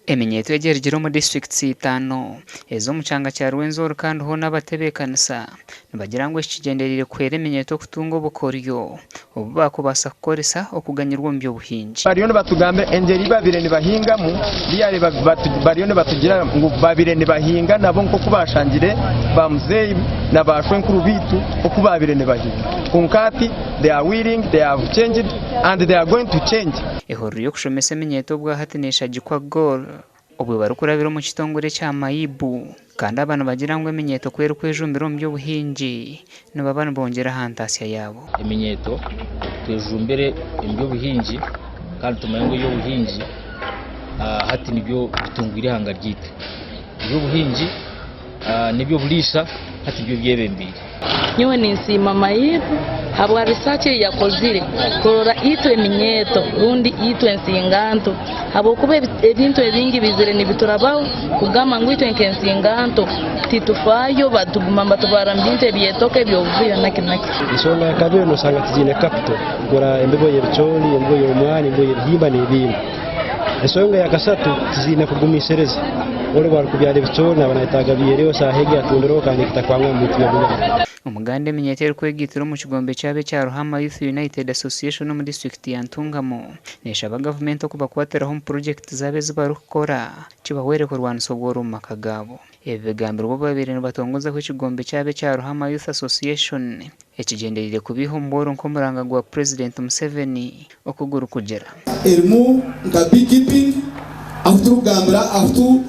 Eminyeto yegerejero mu districts 5 ezo mucanga cya Rwenzori kandi ho n'abatebekanisa nibagira ngo ikigenderire kwera eminyeto kutunga obukoryo obu bakubasa kukoresa okuganyirwa mu by'obuhingi. Bariyo batugambe engeri babire nibahingamu biyare bariyo batugira ngo babire nibahinga nabo nko kubashangire bamuzeyi nabashwe nkuru bitu okubabire nibahinga kunkati they are willing, they have changed and they are going to change. Ehoro yo kushomesa eminyeto bwa hatinesha gikwa goal obwe barukurabiro mu kitongore cya Mayibu kandi abantu bagira ngo eminyeto kwera kwejumbira mu by'obuhingi no babana bongera hantasya yabo. Eminyeto kwejumbere mu by'obuhingi kandi tumayengo y'obuhingi hati nibyo bitungwire hanga ryite by'obuhingi nibyo bulisha hati byo byebembere. Nyewe ninsima Mayibu habwa research yakozire korora itwe eminyeto rundi itwe nsinganto habo kube ebintu ebingi bizire nibiturabaho kugama ngo itwe nsinganto titufayo batuguma batubara mbinte ebyetoke byovuyo nakinaki isonga kabiri no sanga tizine capital gora embibo yebicholi embibo yomwani embibo yebihimba nebimba isonga ya kasatu tizine kugumisereza ole bari kubyara ebicholi nabanayitaga biyereo sahege atundiro kandi kitakwanga mutu yabuna. Umugande eminyeto kwegitiro mu kigombe cyabe cya Ruhama Youth United Association mu district ya Ntungamo neshaba government okuba kwateraho mu project zabe zibarukora kibawere kurwanisa obworo mu makagabo. Ebigambiro bo babiri nibatongoza ku kigombe cyabe cya Ruhama Youth Association ekigenderire kubiho mboro nkomuranga gwa President Museveni okuguru kugera elmu nka beekeeping aho turugambira aho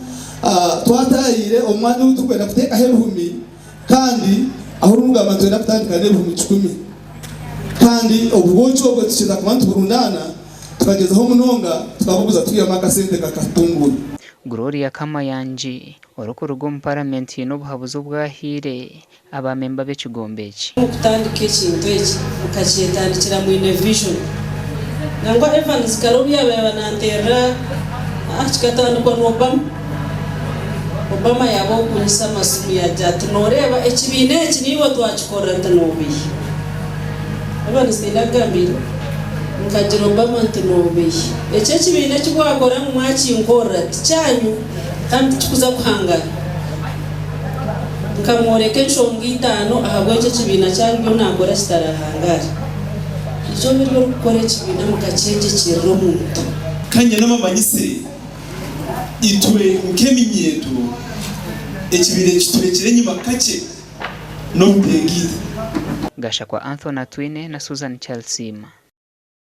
twatayire omwana utukwenda kuteka heruhumi kandi aho urugamba twenda kutandika n'ibihumbi 10 kandi ubwocho bwo tukiza ku bantu burundana tukagezaho munonga tukabuguza tuyamaka sente kakatungura. Gloria Kamayanji orokoro rwo mu parliament n'obuhabuzo bwahire abamemba b'ekigombeki kutandika ekintu eki ukakiyetandikira mu innovation nangwa Evans Karubi yabananterera akikatandikwa Obama yabo kunyisa masimu ya jatu noreba ekibine eki nibo twakikora ntanobi abana sindagambira nkagira Obama ntanobi eki ekibine kigwakora mu mwaki nkora cyanyu kandi kikuza kuhangana nkamworeke nshonga 5 ahabwo eki kibina cyaryo nakora kitarahangara icyo biri gukora ekibina mukacenje kiriro muntu kanye n'amamanyise itwe ukeminyeto ekibire kiturekere nyuma kake no butengire. Gasha kwa Anthony Twine na Susan Chalsima.